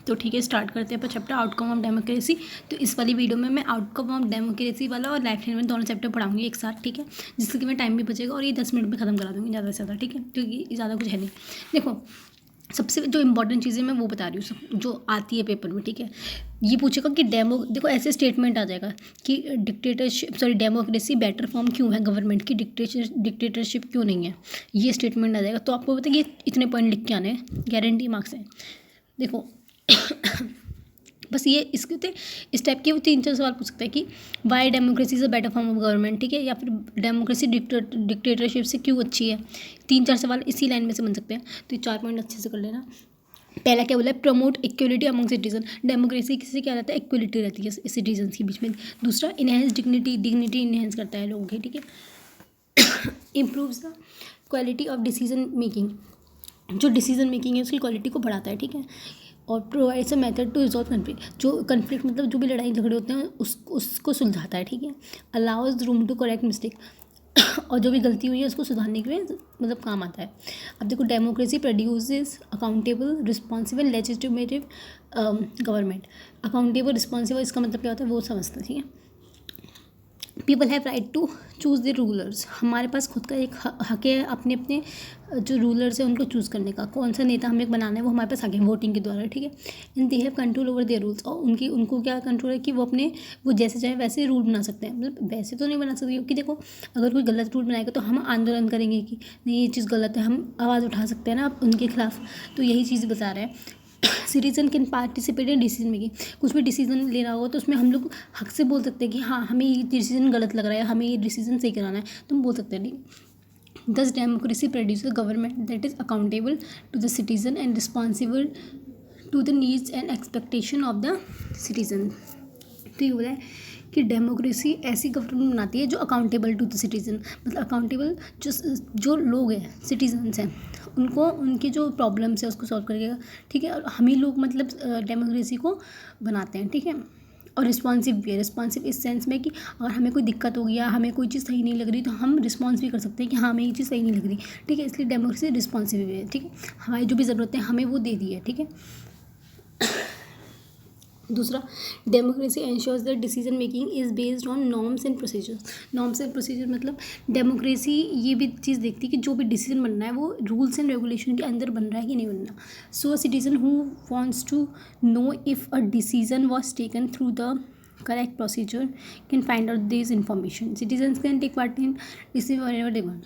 तो ठीक है, स्टार्ट करते हैं पर चैप्टर आउटकम ऑफ डेमोक्रेसी। तो इस वाली वीडियो में मैं आउटकम ऑफ डेमोक्रेसी वाला और लाइफ लाइन में दोनों चैप्टर पढ़ाऊंगी एक साथ, ठीक है, जिससे कि मैं टाइम भी बचेगा और ये 10 मिनट में ख़त्म करा दूँगी ज़्यादा से ज़्यादा, ठीक है, क्योंकि ज़्यादा कुछ है नहीं। देखो, सबसे जो इंपॉर्टेंट चीज़ें मैं वो बता रही हूँ, सब जो आती है पेपर में, ठीक है। ये पूछेगा कि देखो ऐसे स्टेटमेंट आ जाएगा कि डेमोक्रेसी बेटर फॉर्म क्यों है गवर्नमेंट की, डिक्टेटरशिप क्यों नहीं है, ये स्टेटमेंट आ जाएगा। तो आपको पता है ये इतने पॉइंट लिख के आने हैं, गारंटी मार्क्स हैं। देखो बस ये इसके थे इस टाइप के वो 3-4 सवाल पूछ सकते हैं कि Y democracy is a better form of government, ठीक है, या फिर डेमोक्रेसी डिक्टेटरशिप से क्यों अच्छी है। 3-4 सवाल इसी लाइन में से बन सकते हैं। तो ये 4 पॉइंट अच्छे से कर लेना। पहला क्या बोला है, promote equality among citizen. Democracy किसी क्या रहता है, इक्वलिटी रहती है सिटीजन के बीच में। दूसरा, इनहेंस डिग्निटी इनहेंस करता है लोगों की, ठीक है। Improves the quality of decision making, जो डिसीजन मेकिंग है उसकी क्वालिटी को बढ़ाता है, ठीक है। और provides a method to resolve conflict, जो कन्फ्लिक्ट मतलब जो भी लड़ाई झगड़े होते हैं उसको सुलझाता है, ठीक है। Allows room to correct mistake, और जो भी गलती हुई है उसको सुधारने के लिए मतलब काम आता है। अब देखो, democracy produces accountable responsible legislative government. Accountable responsible इसका मतलब क्या होता है वो समझते हैं, ठीक है। People have right to choose the rulers, हमारे पास खुद का एक हक है अपने अपने जो रूलर्स है उनको चूज़ करने का, कौन सा नेता हमें बनाना है वो हमारे पास हक है वोटिंग के द्वारा, ठीक है। And they have control over their rules, और उनको क्या कंट्रोल है कि वो अपने वो जैसे चाहे वैसे रूल बना सकते हैं। मतलब वैसे तो नहीं बना सकते, क्योंकि देखो अगर कोई गलत रूल बनाएगा तो हम आंदोलन करेंगे कि नहीं ये चीज़ गलत है, हम आवाज़ उठा सकते हैं ना उनके खिलाफ। तो यही चीज़ बता रहे हैं। Citizen can participate in decision making, कुछ भी डिसीजन लेना हो तो उसमें हम लोग हक से बोल सकते हैं कि हाँ हमें ये डिसीजन गलत लग रहा है, हमें ये डिसीजन सही कराना है, तो हम बोल सकते हैं। नहीं, thus democracy produce government that is accountable to the citizen and responsible to the needs and expectation of the citizen. तो ये बोला है कि डेमोक्रेसी ऐसी गवर्नमेंट बनाती है जो अकाउंटेबल टू द सिटीजन, मतलब अकाउंटेबल जो लोग हैं सिटीजन्स हैं उनको उनकी जो प्रॉब्लम्स है उसको सॉल्व करेगा, ठीक है। और हम ही लोग मतलब डेमोक्रेसी को बनाते हैं, ठीक है। और रिस्पॉन्सिव भी है, रिस्पॉन्सिव इस सेंस में कि अगर हमें कोई दिक्कत हो गई या हमें कोई चीज़ सही नहीं लग रही तो हम रिस्पॉन्स भी कर सकते हैं कि हाँ हमें ये चीज़ सही नहीं लग रही, ठीक है। इसलिए डेमोक्रेसी रिस्पॉन्सिव भी है, ठीक है। हमारी जो भी ज़रूरतें हैं हमें वो दे दी है, ठीक है। दूसरा, democracy ensures that decision making is based on norms and procedures. Norms and procedure मतलब डेमोक्रेसी ये भी चीज़ देखती है कि जो भी डिसीजन बनना है वो रूल्स एंड रेगुलेशन के अंदर बन रहा है कि नहीं बनना। So a citizen who wants to know if a decision was taken through the correct procedure can find out this information. Citizens can take part in decision whenever they want.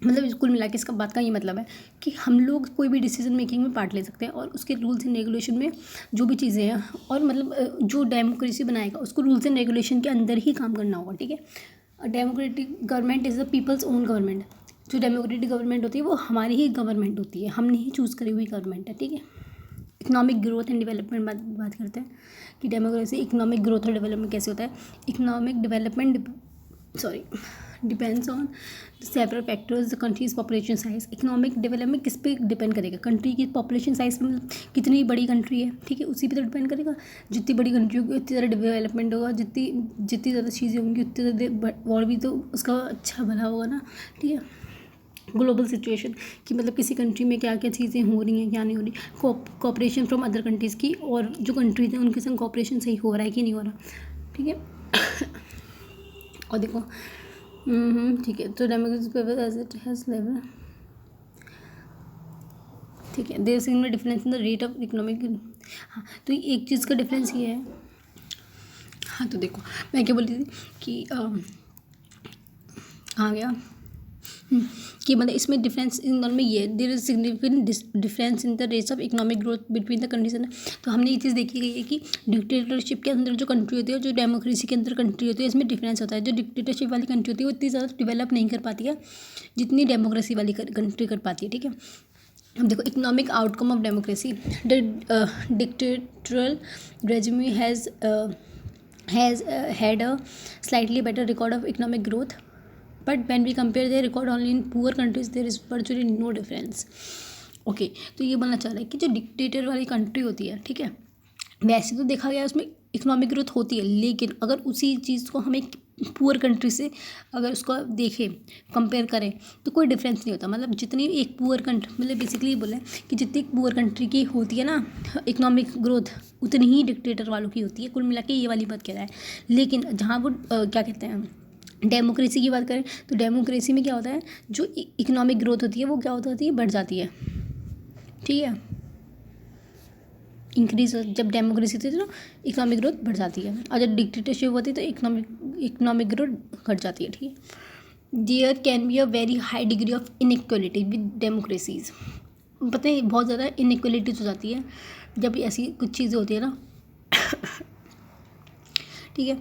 मतलब कुल मिला के इसका बात का ये मतलब है कि हम लोग कोई भी डिसीजन मेकिंग में पार्ट ले सकते हैं और उसके रूल्स एंड रेगुलेशन में जो भी चीज़ें हैं, और मतलब जो डेमोक्रेसी बनाएगा उसको रूल्स एंड रेगुलेशन के अंदर ही काम करना होगा, ठीक है। Democratic government is the people's own government. जो डेमोक्रेटिक गवर्नमेंट होती है वो हमारी ही गवर्नमेंट होती है, हमने ही चूज़ करी हुई गवर्नमेंट है, ठीक है। इकोनॉमिक ग्रोथ एंड डेवलपमेंट बात करते हैं कि डेमोक्रेसी इकोनॉमिक ग्रोथ और डेवलपमेंट कैसे होता है। Economic development depends on several factors, the countries population size. Economic development किस पे डिपेंड करेगा, कंट्री की पॉपुलेशन साइज में, कितनी बड़ी कंट्री है, ठीक है, उसी पे तो डिपेंड करेगा। जितनी बड़ी कंट्री होगी उतनी ज़्यादा डेवलपमेंट होगा, जितनी ज़्यादा चीज़ें होंगी उतनी ज़्यादा और भी तो उसका अच्छा भला होगा ना, ठीक है। ग्लोबल सिचुएशन कि मतलब किसी कंट्री में क्या क्या चीज़ें हो रही हैं क्या नहीं हो रही। कोऑपरेशन फ्रॉम अदर कंट्रीज़ की, और जो कंट्रीज हैं उनके संग कोऑपरेशन सही हो रहा है कि नहीं हो रहा, ठीक है। और देखो ठीक है, तो democracy paper as it has level, ठीक है। There signal difference in the rate of economic. हाँ, तो एक चीज़ का डिफरेंस ये है। हाँ, तो देखो मैं क्या बोल रही थी कि कहाँ गया कि मतलब इसमें डिफरेंस इन दोनों में ये है, there is significant difference in the rates of economic growth between the countries. तो हमने ये चीज़ देखी गई है कि डिक्टेटरशिप के अंदर जो कंट्री होती है और जो डेमोक्रेसी के अंदर कंट्री होती है इसमें डिफरेंस होता है। जो डिक्टेटरशिप वाली कंट्री होती है वो इतनी ज़्यादा डेवलप नहीं कर पाती है जितनी डेमोक्रेसी वाली कंट्री कर पाती है, ठीक है। अब देखो, economic outcome of democracy, the dictatorial regime has had a slightly better record of economic growth, but when we compare their record only in poor countries there is virtually no difference. Okay, तो ये बोलना चाह रहा है कि जो dictator वाली country होती है, ठीक है, वैसे तो देखा गया उसमें इकोनॉमिक ग्रोथ होती है, लेकिन अगर उसी चीज़ को हम एक पुअर कंट्री से अगर उसको देखें, कंपेयर करें, तो कोई डिफरेंस नहीं होता। मतलब जितनी एक पुअर कंट्री, मतलब बेसिकली बोले कि जितनी पुअर कंट्री की होती है ना इकोनॉमिक ग्रोथ, उतनी ही डिक्टेटर वालों की होती है। कुल मिला के ये वाली बात कह रहा है। लेकिन जहाँ वो क्या कहते हैं, डेमोक्रेसी की बात करें, तो डेमोक्रेसी में क्या होता है, जो इकोनॉमिक ग्रोथ होती है वो क्या होती है, बढ़ जाती है। ठीक है, इंक्रीज जब डेमोक्रेसी होती है तो इकोनॉमिक ग्रोथ बढ़ जाती है, और जब डिक्टेटरशिप होती है तो इकोनॉमिक ग्रोथ घट जाती है। ठीक है, there can be a very high degree of inequality with democracies. पता है बहुत ज़्यादा इनइक्वलिटीज हो जाती है जब ऐसी कुछ चीज़ें होती है ना। ठीक है,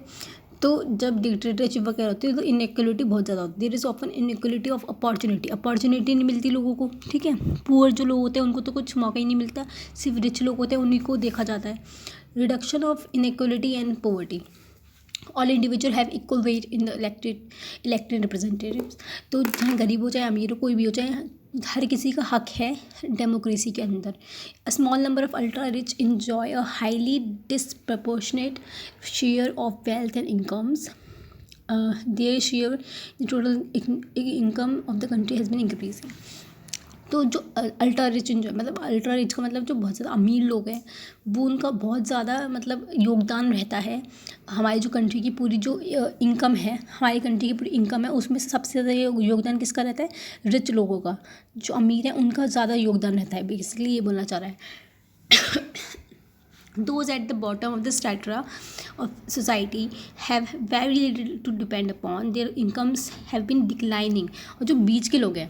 तो जब डिक्टेटरशिप वगैरह होती है तो इनइक्वलिटी बहुत ज़्यादा होती है। There is often inequality of opportunity नहीं मिलती लोगों को। ठीक है, पुअर जो लोग होते हैं उनको तो कुछ मौका ही नहीं मिलता, सिर्फ रिच लोग होते हैं उन्हीं को देखा जाता है। Reduction of inequality and poverty, all individual have equal weight in the elected representatives. तो चाहे गरीब हो चाहे अमीर हो, कोई भी हो, चाहे हर किसी का हक है डेमोक्रेसी के अंदर। A small number of ultra rich enjoy a highly disproportionate share of wealth and incomes. Their share the total income of the country has been increasing. तो जो अल्ट्रा रिच इंजॉय, मतलब अल्ट्रा रिच का मतलब जो बहुत ज़्यादा अमीर लोग हैं, वो उनका बहुत ज़्यादा मतलब योगदान रहता है। हमारी जो कंट्री की पूरी जो इनकम है, हमारी कंट्री की पूरी इनकम है, उसमें से सबसे ज़्यादा योगदान किसका रहता है, रिच लोगों का। जो अमीर हैं उनका ज़्यादा योगदान रहता है, बेसिकली ये बोलना चाह रहा है। Those at the bottom of the strata of society have very little to depend upon. Their incomes have been declining. और जो बीच के लोग हैं,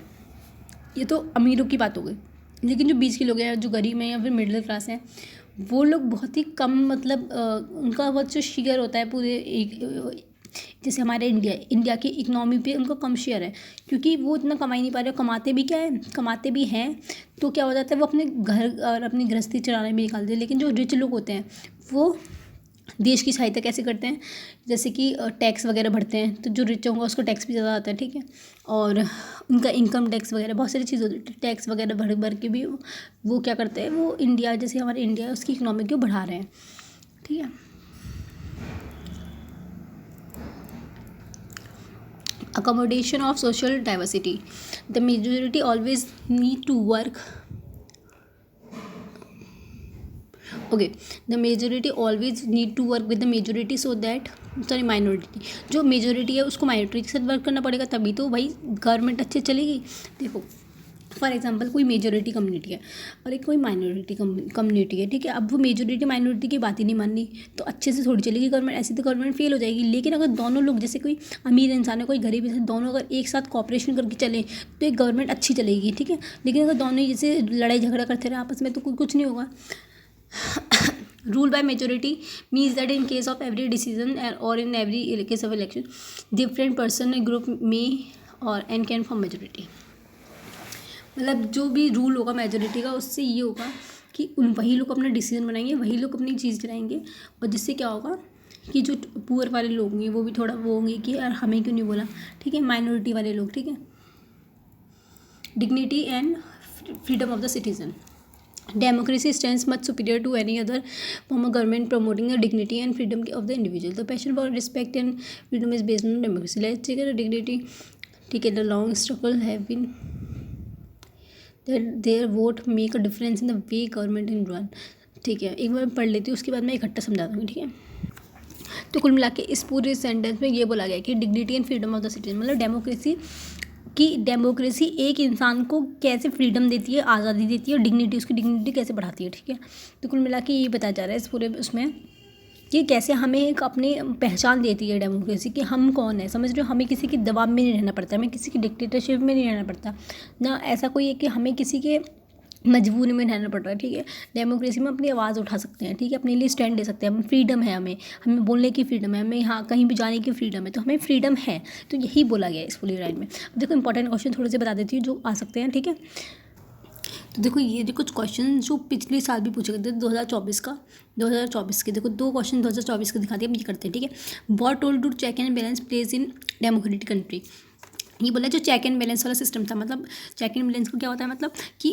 ये तो अमीरों की बात हो गई, लेकिन जो बीच के लोग हैं, जो गरीब हैं या फिर मिडिल क्लास हैं, वो लोग बहुत ही कम, मतलब उनका बहुत जो शेयर होता है पूरे एक, जैसे हमारे इंडिया की इकनॉमी पे उनका कम शेयर है, क्योंकि वो इतना कमा ही नहीं पा रहे। कमाते भी क्या है, कमाते भी हैं, तो क्या हो जाता है, वो अपने घर और अपनी गृहस्थी चलाने में निकालते हैं। लेकिन जो रिच लोग होते हैं वो देश की सहायता कैसे करते हैं, जैसे कि टैक्स वगैरह भरते हैं, तो जो रिच होगा उसको टैक्स भी ज़्यादा आता है। ठीक है, और उनका इनकम टैक्स वगैरह बहुत सारी चीज़ होती है, टैक्स वगैरह भर भर के भी वो क्या करते हैं, वो इंडिया, जैसे हमारे इंडिया है उसकी इकनॉमी को बढ़ा रहे हैं। ठीक है, accommodation of social diversity, the majority always need to work, okay, the majority always need to work with the majority so that, sorry minority, जो मेजोरिटी है उसको माइनॉरिटी के साथ वर्क करना पड़ेगा, तभी तो भाई गवर्नमेंट अच्छे चलेगी। देखो फॉर एग्जांपल कोई मेजोरिटी कम्युनिटी है और एक कोई माइनॉरिटी कम्युनिटी है। ठीक है, अब वो मेजोरिटी माइनॉरिटी की बात ही नहीं माननी, तो अच्छे से थोड़ी चलेगी गवर्नमेंट, ऐसी तो गवर्नमेंट फेल हो जाएगी। लेकिन अगर दोनों लोग, जैसे कोई अमीर इंसान है कोई गरीब इंसान, दोनों अगर एक साथ कॉपरेशन करके चले तो एक गवर्नमेंट अच्छी चलेगी। ठीक है, लेकिन अगर दोनों ही जैसे लड़ाई झगड़ा करते रहे आपस में तो कुछ नहीं होगा। Rule by majority means that in case of every decision or in every case of election, different person group may or and can form majority. मतलब जो भी रूल होगा मेजोरिटी का, उससे ये होगा कि वही लोग अपना डिसीजन बनाएंगे, वही लोग अपनी चीज़ कराएंगे, और जिससे क्या होगा कि जो पुअर वाले लोग होंगे वो भी थोड़ा वो होंगे कि यार हमें क्यों नहीं बोला। ठीक है, माइनॉरिटी वाले लोग। ठीक है, dignity and freedom of the citizen, democracy stands much superior to any other form of government promoting the dignity and freedom of the individual. The passion for respect and freedom is based on democracy. Let's take a dignity. ठीक है, the long struggle have been that their vote make a difference in the way government is run. ठीक है, एक बार पढ़ लेती हूँ, उसके बाद मैं इकट्ठा समझा दूँगी। ठीक है, तो कुल मिला के इस पूरे सेंटेंस में ये बोला गया कि dignity and freedom of the citizen, मतलब डेमोक्रेसी एक इंसान को कैसे फ्रीडम देती है, आज़ादी देती है, और डिग्निटी, उसकी डिग्निटी कैसे बढ़ाती है। ठीक है, तो कुल मिला के ये बताया जा रहा है इस पूरे उसमें कि कैसे हमें एक अपनी पहचान देती है डेमोक्रेसी कि हम कौन है। समझ रहे हो, हमें किसी के दबाव में नहीं रहना पड़ता, हमें किसी की डिक्टेटरशिप में नहीं रहना पड़ता, ना ऐसा कोई है कि हमें किसी के मजबूरी में रहना पड़ रहा है। ठीक है, डेमोक्रेसी में अपनी आवाज़ उठा सकते हैं। ठीक है, अपने लिए स्टैंड ले सकते हैं, हमें फ्रीडम है, हमें बोलने की फ्रीडम है, हमें यहाँ कहीं भी जाने की फ्रीडम है, तो हमें फ्रीडम है। तो यही बोला गया है इस पूरी लाइन में। अब देखो इंपॉर्टेंट क्वेश्चन थोड़े से बता देती हूँ जो आ सकते हैं। ठीक है, तो देखो ये जो कुछ क्वेश्चन जो पिछले साल भी पूछे गए थे 2024 के, देखो 2 क्वेश्चन 2024 के दिखाते हैं, अब ये करते हैं। ठीक है, what role do check and balance plays in democratic country. ये बोला जो चेक एंड बैलेंस वाला सिस्टम था, मतलब चेक एंड बैलेंस को क्या होता है, मतलब कि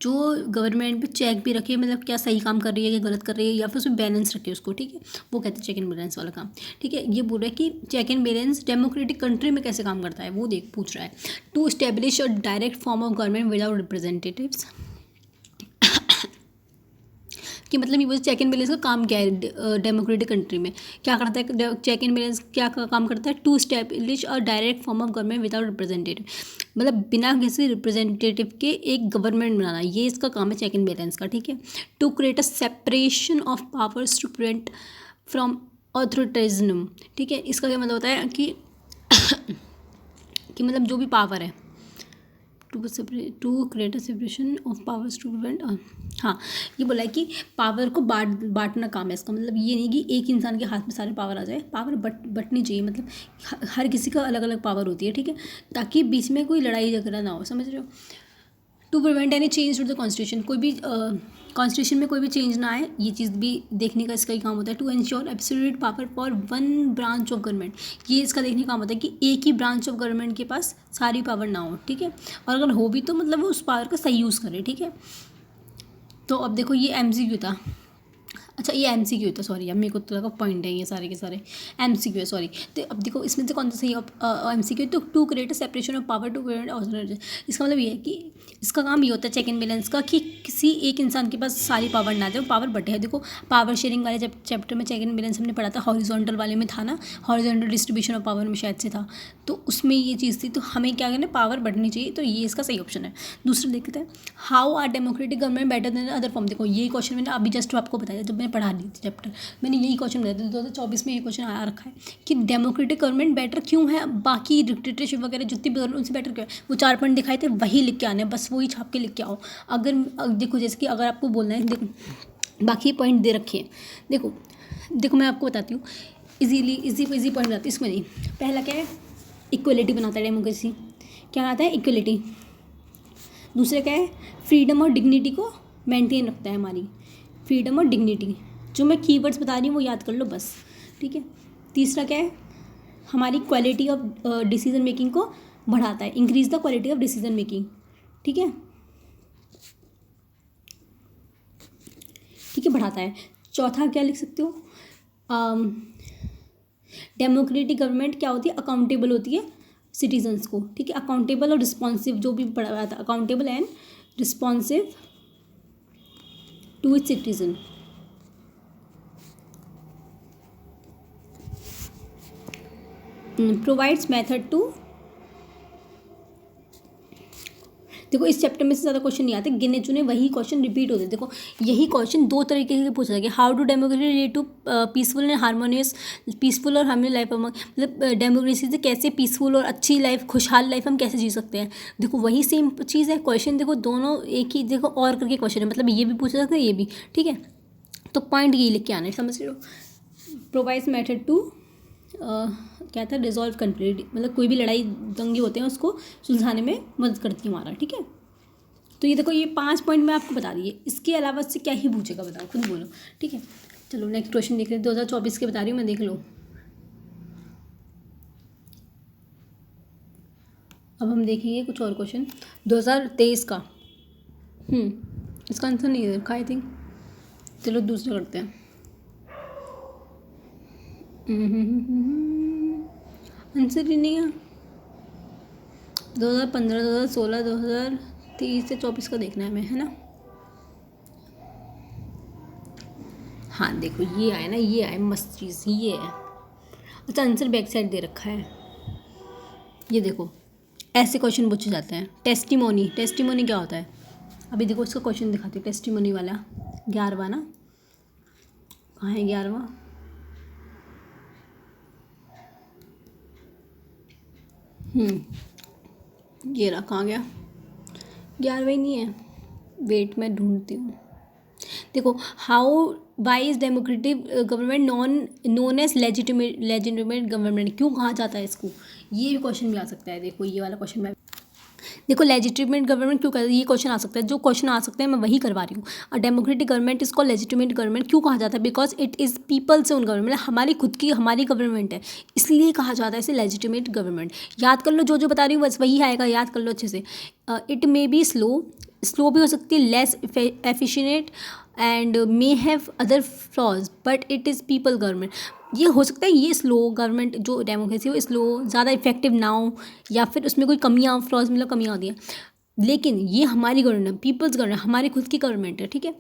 जो गवर्नमेंट पे चेक भी रखे, मतलब क्या सही काम कर रही है या गलत कर रही है, या फिर उसमें बैलेंस रखे उसको, ठीक है, वो कहते हैं चेक एंड बैलेंस वाला काम, ठीक है। ये बोल रहा है कि check and balance democratic country में कैसे काम करता है, वो पूछ रहा है। To establish a direct form of government without representatives, कि मतलब ये चेक एंड बैलेंस का काम क्या है डेमोक्रेटिक कंट्री में, क्या करता है चेक एंड बैलेंस, क्या काम करता है, to establish a direct form of government without representative, मतलब बिना किसी रिप्रेजेंटेटिव के एक गवर्नमेंट बनाना, ये इसका काम है चेक एंड बैलेंस का, ठीक है। To create a separation of powers to prevent from authoritarianism, ठीक है। इसका क्या मतलब होता है कि मतलब जो भी पावर है, to create a separation of powers to prevent, हाँ, ये बोला है कि पावर को बांटना काम है इसका, मतलब ये नहीं कि एक इंसान के हाथ में सारे पावर आ जाए, पावर बटनी चाहिए, मतलब हर किसी का अलग अलग पावर होती है, ठीक है, ताकि बीच में कोई लड़ाई झगड़ा ना हो, समझ रहे हो। To prevent any change to the constitution, कोई भी कॉन्स्टिट्यूशन में कोई भी चेंज ना आए, ये चीज़ भी देखने का इसका ही काम होता है। To ensure absolute power for one branch of government, ये इसका देखने का काम होता है कि एक ही ब्रांच ऑफ गवर्नमेंट के पास सारी पावर ना हो, ठीक है, और अगर हो भी तो मतलब वो उस पावर का सही यूज़ करे, ठीक है। तो अब देखो ये MCQ था, अच्छा ये MCQ था, सॉरी अब मेरे को तो लगा पॉइंट है, ये सारे के सारे MCQ है, सॉरी। तो अब देखो इसमें से कौन सा सही MCQ, तो to create a separation of power to prevent authority, इसका मतलब ये है कि इसका काम ये होता है चेक एंड बैलेंस का, कि किसी एक इंसान के पास सारी पावर ना जाए, पावर बटे है। देखो पावर शेयरिंग वाले चैप्टर में चेक एंड बैलेंस हमने पढ़ा था, हॉरिजॉन्टल वाले में था ना, हॉरिजॉन्टल डिस्ट्रीब्यूशन ऑफ पावर में शायद से था, तो उसमें ये चीज़ थी, तो हमें क्या करना है, पावर बढ़नी चाहिए, तो ये इसका सही ऑप्शन है। दूसरा देखते हैं, how are democratic government better than other form, देखो ये क्वेश्चन मैंने अभी जस्ट आपको बताया जब मैंने पढ़ा दी थी चैप्टर, मैंने यही क्वेश्चन बताया था, 2024 में ये क्वेश्चन आया रखा है कि डेमोक्रेटिक गवर्नमेंट बेटर क्यों है बाकी डिक्टेटरशिप वगैरह जितनी भी गवर्नमेंट उनसे बेटर क्यों है, वो 4 पॉइंट दिखाए थे, वही लिख के आने, बस वही छाप के लिख के आओ। अगर देखो जैसे कि अगर आपको बोलना है, देखो बाकी पॉइंट दे रखे हैं, देखो मैं आपको बताती हूँ, इजी पॉइंट बताती हूँ इसमें। नहीं, पहला क्या है, इक्वलिटी बनाता है डेमोक्रेसी, क्या आता है इक्वलिटी। दूसरा क्या है, फ्रीडम और डिग्निटी को मेंटेन रखता है, हमारी फ्रीडम और डिग्निटी, जो मैं कीवर्ड्स बता रही हूँ वो याद कर लो बस, ठीक है। तीसरा क्या है, हमारी क्वालिटी ऑफ डिसीजन मेकिंग को बढ़ाता है, increase the quality of decision making, ठीक है, बढ़ाता है। चौथा क्या लिख सकते हो, डेमोक्रेटिक गवर्नमेंट क्या होती है, अकाउंटेबल होती है सिटीजन्स को, ठीक है, अकाउंटेबल और रिस्पॉन्सिव, जो भी पढ़ा हुआ था, accountable and responsive to its citizen. Provides method to, देखो इस चैप्टर में से ज़्यादा क्वेश्चन नहीं आते, गिने चुने वही क्वेश्चन रिपीट होते हैं। देखो यही क्वेश्चन 2 तरीके से पूछा जाएगा, how to democracy lead to peaceful and harmonious, peaceful और हार्मोनियस लाइफ, मतलब डेमोक्रेसी से कैसे पीसफुल और अच्छी लाइफ, खुशहाल लाइफ हम कैसे जी सकते हैं। देखो वही सेम चीज़ है, क्वेश्चन देखो दोनों एक ही, देखो और करके क्वेश्चन है, मतलब ये भी पूछा सकता है ये भी, ठीक है। तो पॉइंट ये लिख के आना है, समझ रहे हो। प्रोवाइड्स मेथड टू क्या था, रिजॉल्व कंफ्लिक्ट, मतलब कोई भी लड़ाई दंगे होते हैं उसको सुलझाने में मदद करती है हमारा, ठीक है। तो ये देखो ये 5 पॉइंट मैं आपको बता दिए, इसके अलावा से क्या ही पूछेगा बताओ, खुद बोलो, ठीक है। चलो नेक्स्ट क्वेश्चन देख रहे हैं, 2024 के बता रही हूँ मैं, देख लो। अब हम देखेंगे कुछ और क्वेश्चन 2023 का। इसका आंसर नहीं है रखा आई थिंक, चलो दूसरा करते हैं। आंसर ही नहीं है, 2015, 2016, 2023 से 24 का देखना है हमें, है ना। हाँ देखो ये आया ना, ये आया मस्त चीज़, ये है। अच्छा आंसर बैक साइड दे रखा है, ये देखो ऐसे क्वेश्चन पूछे जाते हैं। टेस्टिमोनी, टेस्टिमोनी क्या होता है, अभी देखो इसका क्वेश्चन दिखाती हूँ। टेस्टिमोनी वाला 11वां ना, कहाँ है 11वां, ये रहा, कहाँ गया, 11वां ही नहीं है, वेट मैं ढूंढती हूँ। देखो how why is democratic government known as legitimate government, क्यों कहा जाता है इसको, ये भी क्वेश्चन भी आ सकता है। देखो ये वाला क्वेश्चन मैं देखो लेजिटिमेट गवर्नमेंट क्यों कहते हैं, ये क्वेश्चन आ सकता है, जो क्वेश्चन आ सकते हैं मैं वही करवा रही हूँ। और डेमोक्रेटिक गवर्नमेंट इसको लेजिटिमेट गवर्नमेंट क्यों कहा जाता है, because it is people's own government, हमारी खुद की हमारी गवर्नमेंट है, इसलिए कहा जाता है इसे लेजिटिमेट गवर्नमेंट। याद कर लो, जो जो बता रही हूँ बस वही आएगा, याद कर लो अच्छे से। इट मे बी स्लो भी हो सकती है, less efficient and may have other flaws, but it is people government. ये हो सकता है ये स्लो गवर्नमेंट जो डेमोक्रेसी हो स्लो, ज़्यादा इफेक्टिव ना हो, या फिर उसमें कोई कमियाँ फ्लॉज मतलब कमियाँ होती हैं, लेकिन ये हमारी गवर्नमेंट, पीपल्स गवर्नमेंट, हमारी खुद की गवर्नमेंट है, ठीक है।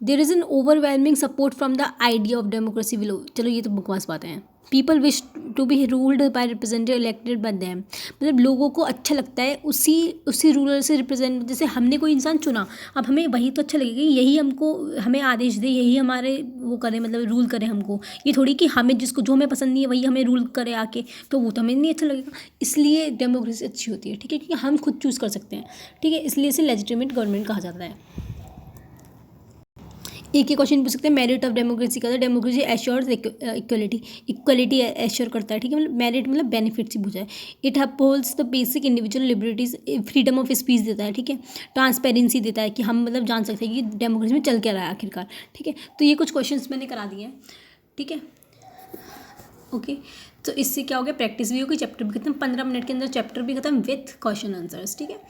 There is an overwhelming support from the idea of democracy below, चलो ये तो बकवास बातें हैं। People wish to be ruled by representative elected by them, मतलब लोगों को अच्छा लगता है उसी रूलर से रिप्रेजेंट, जैसे हमने कोई इंसान चुना, अब हमें वही तो अच्छा लगेगा, यही हमको हमें आदेश दे, यही हमारे वो करे, मतलब रूल करे हमको, ये थोड़ी कि हमें जिसको जो हमें पसंद नहीं है वही हमें रूल करे आके, तो वो तो हमें नहीं अच्छा लगेगा। इसलिए डेमोक्रेसी अच्छी होती है, ठीक है, क्योंकि हम खुद चूज़ कर सकते हैं, ठीक है, इसलिए इसे लेजिटिमेट गवर्नमेंट कहा जाता है। एक ही क्वेश्चन पूछ सकते हैं, मेरिट ऑफ डेमोक्रेसी का, डेमोक्रेसी एश्योर्स इक्वलिटी एश्योर करता है, ठीक है, मतलब मेरिट मतलब बेनिफिट से पूछा है। It upholds the basic individual liberties, freedom of speech देता है, ठीक है, ट्रांसपेरेंसी देता है कि हम मतलब जान सकते हैं कि डेमोक्रेसी में चल क्या रहा है आखिरकार, ठीक है। तो ये कुछ क्वेश्चन मैंने करा दिए हैं, ठीक है, ओके। तो इससे क्या हो गया, प्रैक्टिस भी होगी, चैप्टर भी खत्म, 15 मिनट के अंदर चैप्टर भी खत्म विथ क्वेश्चन आंसर्स, ठीक है।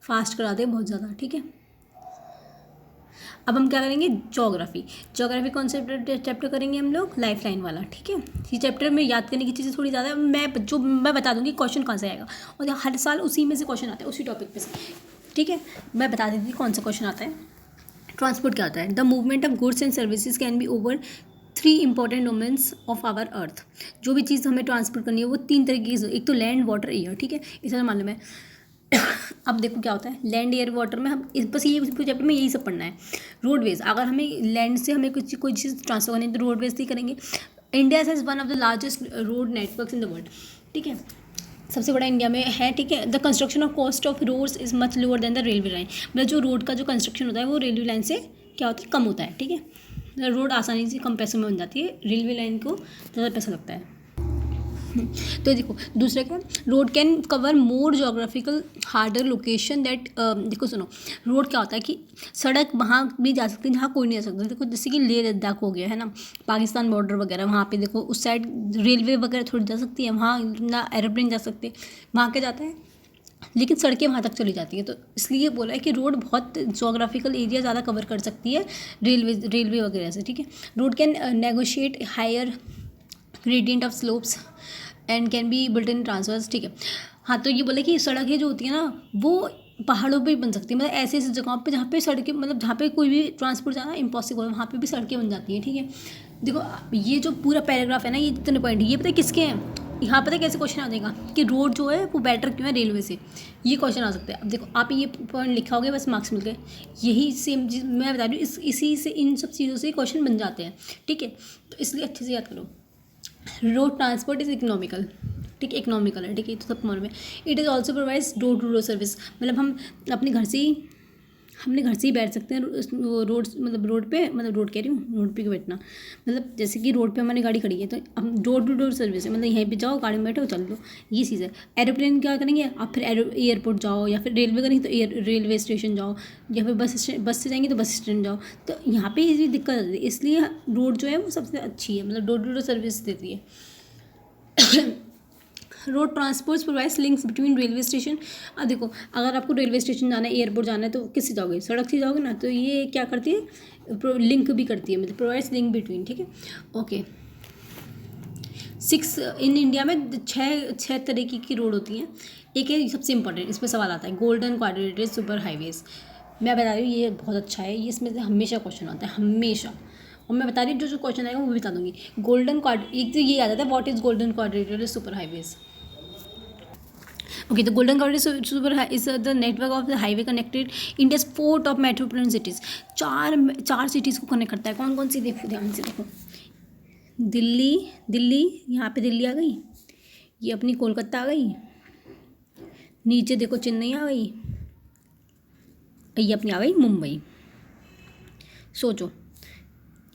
फास्ट करा दे बहुत ज़्यादा, ठीक है। अब हम क्या करेंगे, ज्योग्राफी कौन से चैप्टर करेंगे हम लोग, लाइफ लाइन वाला, ठीक है। ये चैप्टर में याद करने की चीज़ें थोड़ी ज़्यादा, मैं बता दूंगी क्वेश्चन कहाँ से आएगा, और हर साल उसी में से क्वेश्चन आते हैं उसी टॉपिक पे से, ठीक है। मैं बता देती हूँ कौन सा क्वेश्चन आता है। ट्रांसपोर्ट क्या होता है, the movement of goods and services can be over 3 important domains of our earth. जो भी चीज़ हमें ट्रांसपोर्ट करनी है वो 3 तरीके की, एक तो लैंड वाटर एयर, ठीक है, इसे मालूम है। अब देखो क्या होता है, लैंड एयर वाटर में हम बस ये चैप्टर में यही सब पढ़ना है। रोडवेज, अगर हमें लैंड से हमें कोई चीज़ ट्रांसफर करनी है तो रोडवेज से करेंगे। India has one of the largest road networks in the world, ठीक है, सबसे बड़ा इंडिया में है, ठीक है। The construction of cost of roads is much lower than the railway line, मतलब जो रोड का जो कंस्ट्रक्शन होता है वो रेलवे लाइन से क्या होता है, कम होता है, ठीक है। रोड आसानी से कम पैसों में बन जाती है, रेलवे लाइन को ज़्यादा पैसा लगता है। तो देखो दूसरा क्या, road can cover more geographical harder location that, देखो सुनो, रोड क्या होता है कि सड़क वहाँ भी जा सकती है जहाँ कोई नहीं जा सकता, देखो जैसे कि लेह लद्दाख हो गया है ना, पाकिस्तान बॉर्डर वगैरह, वहाँ पे देखो उस साइड रेलवे वगैरह थोड़ी जा सकती है, वहाँ ना एरोप्लेन जा सकते, वहाँ क्या जाता है, लेकिन सड़कें वहाँ तक चली जाती हैं। तो इसलिए बोला है कि रोड बहुत जोग्राफिकल एरिया ज़्यादा कवर कर सकती है रेलवे वगैरह से, ठीक है। Road can negotiate higher gradient of slopes and can be built in transfers, ठीक है। हाँ, तो ये बोले कि सड़कें जो होती है ना वो पहाड़ों पे बन सकती है, मतलब ऐसे ऐसी जगहों पे जहाँ पे सड़कें, मतलब जहाँ पे कोई भी ट्रांसपोर्ट जाना इम्पॉसिबल है, वहाँ पे भी सड़कें बन जाती हैं, ठीक है। देखो ये जो पूरा पैराग्राफ है ना, ये जितने पॉइंट, ये पता है किसके हैं, यहाँ पता है कैसे क्वेश्चन आ जाएगा कि रोड जो है वो बेटर क्यों है रेलवे से, ये क्वेश्चन आ सकता है। अब देखो आप ये पॉइंट लिखा होगा, बस मार्क्स मिल गए, यही सेम चीज़ मैं बता रही हूँ, इसी से इन सब चीज़ों से क्वेश्चन बन जाते हैं, ठीक है। तो इसलिए अच्छे से याद करो, रोड ट्रांसपोर्ट इज़ इकोनॉमिकल, ठीक है, इकोनॉमिकल है, ठीक है, तो सब मालूम है। It is also provides door to door service, मतलब हम अपने घर से ही बैठ सकते हैं वो रोड, मतलब रोड पे, मतलब रोड कह रही हूँ, रोड पे क्यों बैठना, मतलब जैसे कि रोड पे हमारी गाड़ी खड़ी है तो हम डोर टू डोर सर्विस है, मतलब यहीं पे जाओ गाड़ी में बैठो चल लो, ये चीज़ है। एरोप्लेन क्या करेंगे आप, फिर एयरपोर्ट जाओ, या फिर रेलवे करेंगे तो रेलवे स्टेशन जाओ, या फिर बस से जाएंगे तो बस स्टैंड जाओ, तो यहाँ पे ये दिक्कत आती है, इसलिए रोड जो है वो सबसे अच्छी है, मतलब डोर टू डोर सर्विस देती है। Road transport provides links between railway station. अब देखो अगर आपको रेलवे स्टेशन जाना है, एयरपोर्ट जाना है, तो किससे जाओगे, सड़क से जाओगे ना, तो ये क्या करती है, लिंक भी करती है, मतलब प्रोवाइड्स लिंक बिटवीन, ठीक है, ओके। 6 इन इंडिया में छः तरीके की रोड होती हैं। एक है सबसे इंपॉर्टेंट, इस पर सवाल आता है, गोल्डन क्वाड्रिलेटरल सुपर हाईवेज। मैं बता रही हूँ ये बहुत अच्छा है, ये इसमें से हमेशा क्वेश्चन आता है, हमेशा, और मैं बता रही हूँ जो क्वेश्चन आएगा वो भी बता दूंगी। एक तो ये आ जाता है, what is golden quadrilateral super highways. Okay, the Golden Corridor Super is the network of the highway connected India's 4 top metropolitan cities. चार सिटीज़ को कनेक्ट करता है, कौन कौन सी, देखो ध्यान से देखो, दिल्ली, यहाँ पे दिल्ली आ गई, ये अपनी कोलकाता आ गई, नीचे देखो चेन्नई आ गई, ये अपनी आ गई मुंबई। सोचो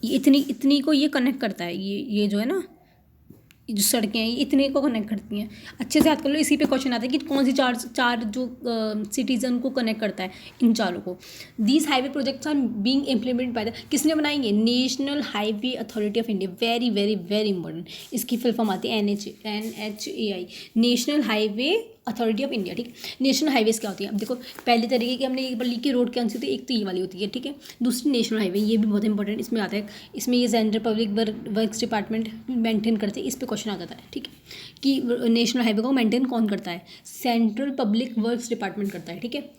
ये इतनी को ये कनेक्ट करता है, ये जो है ना, जो सड़कें हैं ये इतने को कनेक्ट करती हैं। अच्छे से याद कर लो, इसी पे क्वेश्चन आता है कि कौन सी चार जो सिटीजन को कनेक्ट करता है, इन चारों को। These highway projects are being implemented by the, किसने बनाएंगे? National highway authority of India. Very very very important, इसकी फुल फॉर्म आती है NHAI, national highway authority of India. ठीक, नेशनल हाईवेज क्या होती है? अब देखो, पहले तरीके की हमने एक बार लिखी रोड कौन सी होती है, एक तो ये वाली होती है, ठीक है। दूसरी नेशनल हाईवे, ये भी बहुत इंपॉर्टेंट इसमें आता है। इसमें ये central public works department maintain करते हैं, इस पर क्वेश्चन आ जाता है, ठीक है, कि नेशनल हाईवे को मेंटेन कौन करता है? सेंट्रल पब्लिक वर्क्स डिपार्टमेंट करता है, ठीक है।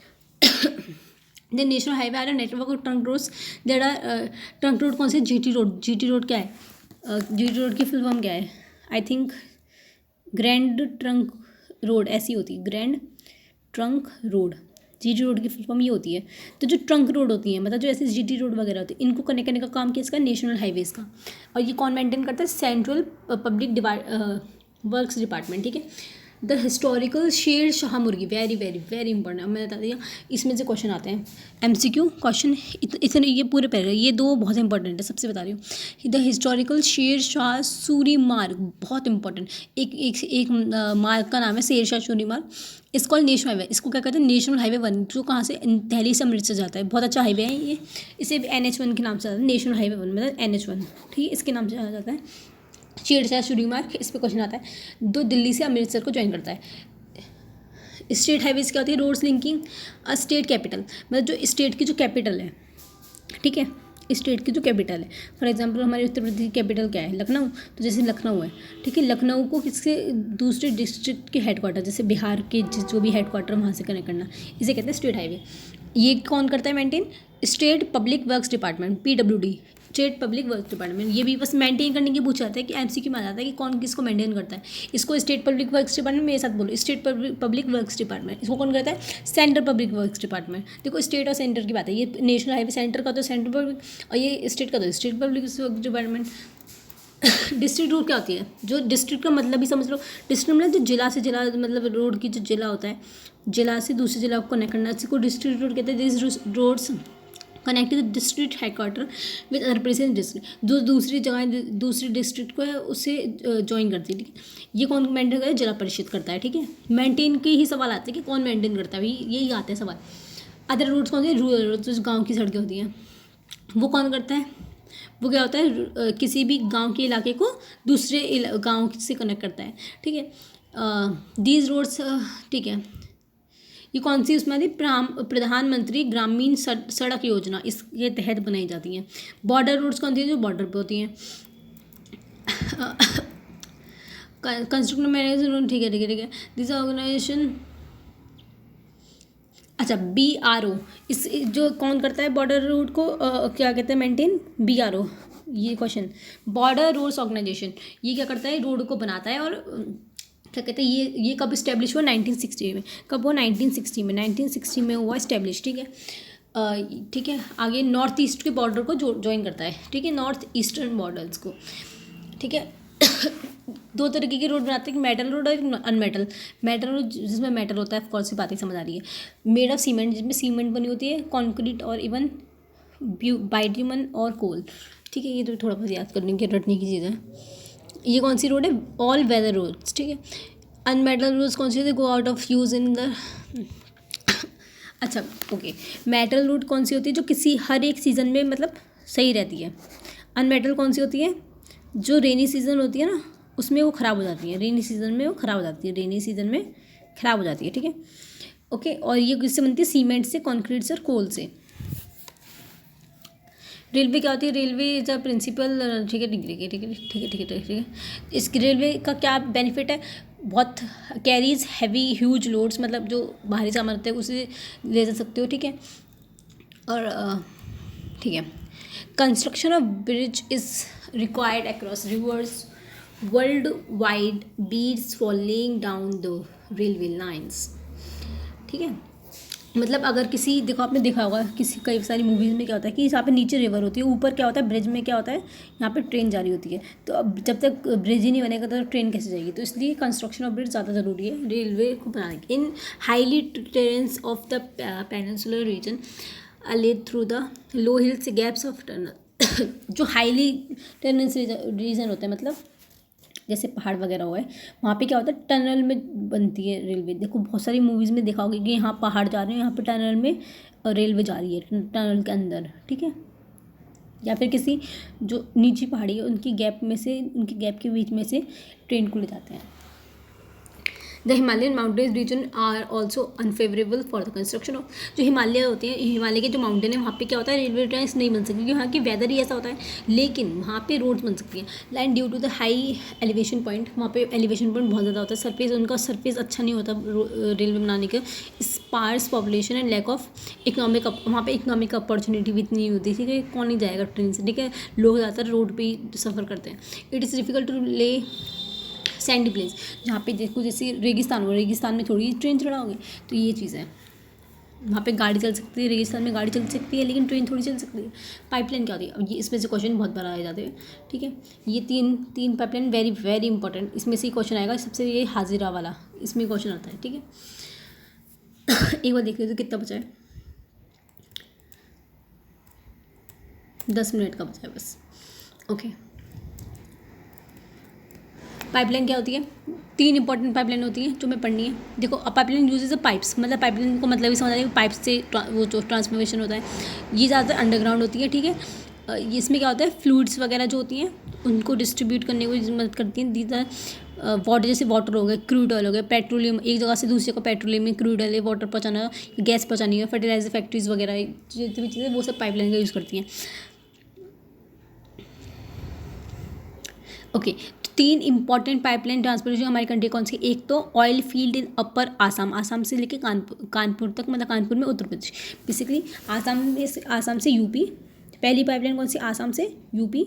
The national highway are a network of trunk roads that are, trunk road कौन से? GT road. GT रोड क्या है? GT रोड की फुल फॉर्म क्या है? I think grand trunk road ऐसी होती है, grand trunk road. GT road की फुल फॉर्म ये होती है। तो जो ट्रंक रोड होती है, मतलब जो ऐसे GT रोड वगैरह होती है, इनको कनेक्ट करने का काम किसका? नेशनल हाईवेज का। और ये कौन मेंटेन करता है? सेंट्रल पब्लिक वर्क्स डिपार्टमेंट, ठीक है। द हिस्टोरिकल शेर शाह मुर्गी, वेरी वेरी वेरी इंपॉर्टेंट, अब मैंने बता दिया। इसमें से क्वेश्चन आते हैं MCQ क्वेश्चन, इतने ये पूरे पैराग्राफ, ये दो बहुत इंपॉर्टेंट है, सबसे बता रही हूँ। द हिस्टोरिकल शेर शाह सूरी मार्ग, बहुत इंपॉर्टेंट, एक मार्ग का नाम है शेर शाह सूरी मार्ग। इसको नेशनल हाईवे, इसको क्या कहते हैं? नेशनल हाईवे 1, जो कहाँ से? दिल्ली से अमृतसर जाता है। बहुत अच्छा हाईवे है ये, इसे NH1 के नाम से जाता है, नेशनल हाईवे 1 मतलब NH1, ठीक है, इसके नाम से जाना जाता है। शेर शाह सूरी मार्ग, इस पर क्वेश्चन आता है। दो दिल्ली से अमृतसर को ज्वाइन करता है। स्टेट हाईवेज क्या होती है? Roads linking a state capital, मतलब जो स्टेट की जो कैपिटल है, ठीक है, स्टेट की जो कैपिटल है। फॉर एग्जांपल हमारे उत्तर प्रदेश की कैपिटल क्या है? लखनऊ। तो जैसे लखनऊ है, ठीक है, लखनऊ को किससे? दूसरे डिस्ट्रिक्ट के हेडक्वार्टर, जैसे बिहार के जो भी हेडक्वार्टर वहाँ से कनेक्ट करना, इसे कहते हैं स्टेट हाईवे। ये कौन करता है maintain? State public works department, PWD, state public works department. ये भी बस मेंटेन करने की पूछा जाता है कि MCQ में आ जाता है कि कौन किसको मेंटेन करता है। इसको स्टेट पब्लिक वर्क्स डिपार्टमेंट, मेरे साथ बोलो, स्टेट पब्लिक वर्क्स डिपार्टमेंट। इसको कौन करता है? Central public works department. देखो, स्टेट और सेंटर की बात है, ये नेशनल हाईवे सेंटर का तो सेंट्रल पब्लिक, और ये स्टेट का तो state public works department. District road क्या होती है? जो डिस्ट्रिक्ट का मतलब ही समझ लो, डिस्ट्रिक्ट मतलब जो जिला से जिला, मतलब रोड की जो जिला होता है, जिला से दूसरे जिला को कनेक्ट करना, इसको डिस्ट्रिक्ट रोड कहते हैं। This roads connect the district headquarter with other places district, जो दूसरी जगह दूसरी डिस्ट्रिक्ट को है उससे ज्वाइन करती है, ठीक है। ये कौन मेंटेन करता है? जिला परिषद करता है, ठीक है। मेंटेन के ही सवाल आते हैं कि कौन मेंटेन करता है, भाई यही आते हैं सवाल। अदर रोड्स कौन सी? रूरल रोड, जो गाँव की सड़कें होती हैं, वो कौन करता है? वो क्या होता है? किसी भी गांव के इलाके को दूसरे गांव से कनेक्ट करता है, ठीक है। दीज रोड्स, ठीक है, ये कौन सी उसमें आती? प्रधानमंत्री ग्रामीण सड़क योजना, इसके तहत बनाई जाती हैं। बॉर्डर रोड्स कौन सी है? जो बॉर्डर पे होती हैं। कंस्ट्रक्शन मैनेजमेंट, ठीक है ठीक है ठीक है। दिस ऑर्गेनाइजेशन, अच्छा, BRO, इस जो कौन करता है बॉर्डर रोड को क्या कहते हैं मेंटेन? BRO। ये क्वेश्चन, बॉर्डर रोड्स ऑर्गेनाइजेशन, ये क्या करता है? रोड को बनाता है। और क्या कहते हैं, ये कब इस्टेब्लिश हुआ? 1960 में। कब हुआ? 1960 में, 1960 में हुआ इस्टेब्लिश, ठीक है। ठीक है, आगे नॉर्थ ईस्ट के बॉर्डर को ज्वाइन करता है, ठीक है, नॉर्थ ईस्टर्न बॉर्डर्स को, ठीक है। दो तरीके की रोड बनाते हैं, मेटल रोड और अनमेटल। मेटल रोड जिसमें मेटल होता है, ऑफ कोर्स, बातें समझ आ रही है। मेड ऑफ सीमेंट, जिसमें सीमेंट बनी होती है, कॉन्क्रीट और इवन बाइट्यूमन और कोल, ठीक है। ये तो थोड़ा बहुत याद करने की, रटने की चीज़ है। ये कौन सी रोड है? ऑल वेदर रोड्स, ठीक है। अनमेटल रोड्स कौन सी होती है? Go out of use in the, अच्छा ओके। मेटल रोड कौन सी होती है? जो किसी हर एक सीज़न में मतलब सही रहती है। अनमेटल कौन सी होती है? जो रेनी सीज़न होती है ना, उसमें वो ख़राब हो जाती है, रेनी सीज़न में वो ख़राब हो जाती है, रेनी सीज़न में ख़राब हो जाती है, ठीक है, ओके। और ये किससे बनती है? सीमेंट से, कंक्रीट से और कोल से। रेलवे क्या होती है? रेलवे इज अ प्रिंसिपल, ठीक है ठीक है ठीक है ठीक है ठीक है ठीक है। इसकी रेलवे का क्या बेनिफिट है? बहुत कैरीज हैवी ह्यूज लोड्स, मतलब जो भारी सामान होता है उसे ले जा सकते हो, ठीक है। और ठीक है, construction of bridge is required across reverse world wide beads for laying down the railway lines, ठीक है। मतलब अगर किसी, देखो आपने देखा होगा किसी कई सारी मूवीज़ में क्या होता है कि यहाँ पे नीचे रिवर होती है, ऊपर क्या होता है? ब्रिज में क्या होता है? यहाँ पे ट्रेन जा रही होती है। तो अब जब तक ब्रिज ही नहीं बनेगा तो ट्रेन कैसे जाएगी? तो इसलिए कंस्ट्रक्शन ऑफ ब्रिज ज़्यादा ज़रूरी है रेलवे को बनाने की। In highly terrains of the peninsular region laid through the low hills gaps of tunnel. जो हाईली टेरेंस रीजन होता है, मतलब जैसे पहाड़ वगैरह हुआ है, वहाँ पे क्या होता है, टनल में बनती है रेलवे। देखो बहुत सारी मूवीज़ में देखा होगा कि यहाँ पहाड़ जा रहे हैं, यहाँ पे टनल में रेलवे जा रही है, टनल के अंदर, ठीक है। या फिर किसी जो नीची पहाड़ी है उनकी गैप में से, उनकी गैप के बीच में से ट्रेन को ले जाते हैं। The Himalayan mountains region are also unfavourable for the construction of, जो हिमालय होते हैं, हिमालय के जो माउंटेन है वहाँ पे क्या होता है, रेलवे ट्रैक्स नहीं बन सकती क्योंकि वहाँ की वेदर ही ऐसा होता है, लेकिन वहाँ पे रोड्स बन सकती हैं। Line due to the high elevation point, वहाँ पे एलिवेशन पॉइंट बहुत ज़्यादा होता है, सरफेस उनका सरफेस अच्छा नहीं होता रेलवे बनाने का, sparse population and lack of economic, वहाँ पे इकोनॉमिक अपॉर्चुनिटी भी इतनी होती है, ठीक है, कौन नहीं जाएगा ट्रेन से, ठीक है, लोग ज़्यादातर रोड पर ही सफ़र करते हैं। इट इज़ डिफिकल्ट टू ले सैंडी प्लेस, जहाँ पे देखो जैसे रेगिस्तान हो, रेगिस्तान में थोड़ी ट्रेन चढ़ाओगे, तो ये चीज़ है, वहाँ पे गाड़ी चल सकती है, रेगिस्तान में गाड़ी चल सकती है लेकिन ट्रेन थोड़ी चल सकती है। पाइपलाइन क्या होती है, अब ये इसमें से क्वेश्चन बहुत बार आए जाते हैं, ठीक है। ये तीन पाइपलाइन वेरी वेरी इंपॉर्टेंट, इसमें से ही क्वेश्चन आएगा सबसे, ये हाजिरा वाला, इसमें क्वेश्चन आता है, ठीक है। एक बार देख लीजिए कितना बचा है, 10 मिनट का बचा है बस, ओके। पाइपलाइन क्या होती है, 3 इंपॉर्टेंट पाइपलाइन होती हैं जो हमें पढ़नी है। देखो अब पाइपलाइन यूजेज अ पाइप्स, मतलब पाइपलाइन को मतलब ही समझ आ रही है, पाइप से वो जो ट्रांसफॉर्मेशन होता है, ये ज़्यादातर अंडरग्राउंड होती है, ठीक है। इसमें क्या होता है, फ्लूइड्स वगैरह जो होती हैं उनको डिस्ट्रीब्यूट करने को मदद करती हैं। दीज वाटर, जैसे वाटर हो गया, क्रूड ऑयल हो गया, पेट्रोलियम, एक जगह से दूसरी जगह पेट्रोलियम में क्रूड ऑयल वाटर पहुँचाना, गैस पहुँचानी है, फर्टिलाइजर फैक्ट्रीज वगैरह जितनी भी चीज़ें वो सब पाइपलाइन का यूज़ करती हैं, ओके। 3 इंपॉर्टेंट पाइपलाइन ट्रांसपोर्टेशन हमारी कंट्री कौन सी, एक तो ऑयल फील्ड इन अपर आसाम, आसाम से लेके कानपुर तक, मतलब कानपुर में उत्तर प्रदेश, बेसिकली आसाम से यूपी। पहली पाइपलाइन कौन सी, आसाम से यूपी,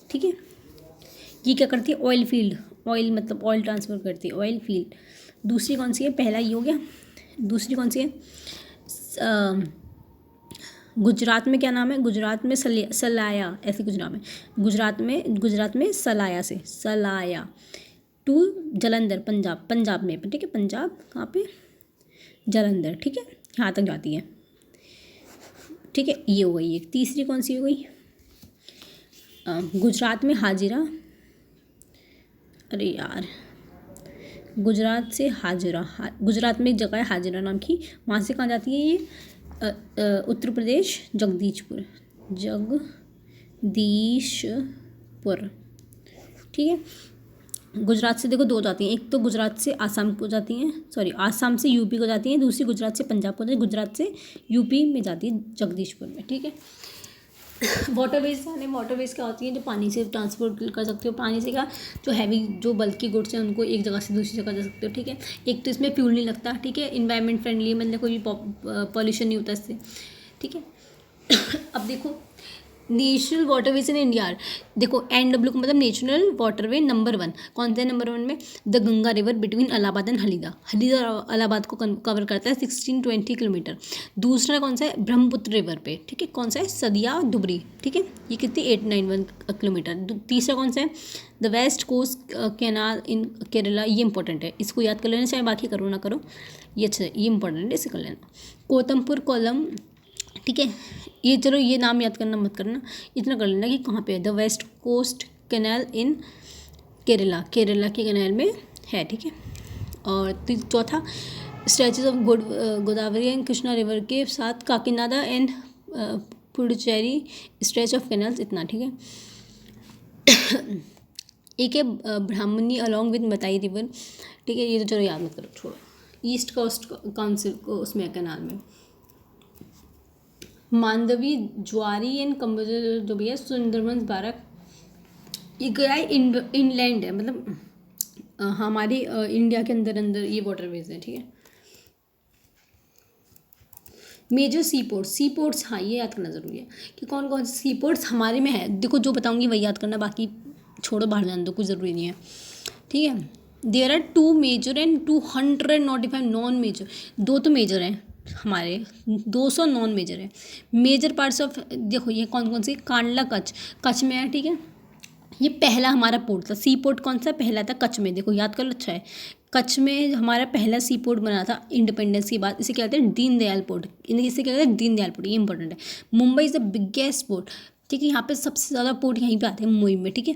ठीक है। ये क्या करती है, ऑयल फील्ड, ऑयल मतलब ऑयल ट्रांसफर करती है, ऑयल फील्ड। दूसरी कौन सी है, पहला ये हो गया, दूसरी कौन सी है, गुजरात में क्या नाम है, गुजरात में सलाया, ऐसे कुछ नाम है, गुजरात में सलाया से, सलाया टू जलंधर, पंजाब में, ठीक है, पंजाब कहाँ पे, जलंधर, ठीक है, यहाँ तक जाती है, ठीक है। ये हो गई एक। तीसरी कौन सी हो गई, गुजरात में हाजिरा, अरे यार, गुजरात से हाजिरा, गुजरात में एक जगह है हाजिरा नाम की, वहाँ से कहाँ जाती है ये, उत्तर प्रदेश, जगदीशपुर, ठीक है। गुजरात से देखो 2 जाती हैं, एक तो गुजरात से आसाम को जाती हैं, सॉरी आसाम से यूपी को जाती हैं, दूसरी गुजरात से पंजाब को जाती है, गुजरात से यूपी में जाती है जगदीशपुर में, ठीक है। वाटरवेज, वाटरवेज क्या होती है, जो पानी से ट्रांसपोर्ट कर सकते हो, पानी से क्या, जो हैवी जो बल्कि गुड्स हैं उनको एक जगह से दूसरी जगह जा सकते हो, ठीक है। एक तो इसमें फ्यूल नहीं लगता, ठीक है, इन्वायरमेंट फ्रेंडली, मतलब कोई पॉल्यूशन नहीं होता इससे, ठीक है। अब देखो नेशनल वाटरवेज इन इंडिया, देखो NW का मतलब नेशनल वाटरवे नंबर 1 कौन सा है, नंबर 1 में the Ganga river between Allahabad and Haldia, Haldia और इलाहाबाद को कवर करता है 1620 किलोमीटर। दूसरा कौन सा है, ब्रह्मपुत्र रिवर पे, ठीक है, कौन सा है, सदिया दुबरी, ठीक है, ये कितनी 891 किलोमीटर। तीसरा कौन सा है, the west coast canal in Kerala, ये इंपॉर्टेंट है, इसको याद कर लेना, चाहे बाकी करो ना करो, ये अच्छा है, ये इंपॉर्टेंट है, इसे कर लेना। कोतमपुर कोलम, ठीक है, ये चलो ये नाम याद करना मत करना, इतना कर लेना कि कहाँ पे है, the west coast canal in Kerala, Kerala के कैनाल में है, ठीक है। और चौथा stretches of Godavari and Krishna river के साथ Kakinada and Puducherry stretch of canals, इतना, ठीक है। एक है Brahmani along with Matai river, ठीक है, ये तो चलो याद मत करो, छोड़ो। ईस्ट कोस्ट काउंसिल को उसमें कैनाल में मांडवी, ज्वारी एंड कम्बोज जो भी है, सुंदरबंस, बारक, ये गया है इनलैंड है, मतलब हमारी इंडिया के अंदर ये वाटरवेज है, ठीक है। मेजर सी पोर्ट्स, हाँ ये याद करना ज़रूरी है कि कौन कौन से सी पोर्ट्स हमारे में है, देखो जो बताऊंगी वही याद करना, बाकी छोड़ो बाहर जाने दो, कुछ ज़रूरी नहीं है, ठीक है। There are 2 major and 295 non major, 2 तो मेजर हैं हमारे, 200 नॉन मेजर है। मेजर पार्ट्स ऑफ, देखो ये कौन कौन सी, कांडला कच्छ में है, ठीक है, ये पहला हमारा पोर्ट था, सी पोर्ट कौन सा पहला था, कच्छ में, देखो याद कर लो, अच्छा है, कच्छ में हमारा पहला सी पोर्ट बना था इंडिपेंडेंस के बाद, इसे क्या कहते हैं, दीनदयाल पोर्ट, इसे क्या कहते हैं, दीनदयाल पोर्ट, ये इंपॉर्टेंट है। Mumbai is the biggest port, ठीक है। यहाँ पे सबसे ज़्यादा पोर्ट यहीं पे आते हैं मुंबई में, ठीक है।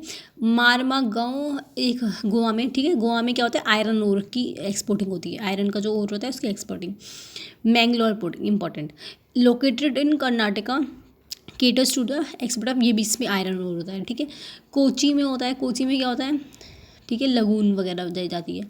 मारमा गाँव एक गोवा में, ठीक है। गोवा में क्या होता है, आयरन ओर की एक्सपोर्टिंग होती है, आयरन का जो ओर होता है उसकी exporting. Mangalore port important, located in Karnataka, caters to the export of, ये भी इसमें आयरन ओर होता है, ठीक है। कोची में होता है, कोची में क्या होता है, ठीक है, लगून वगैरह दी जाती है।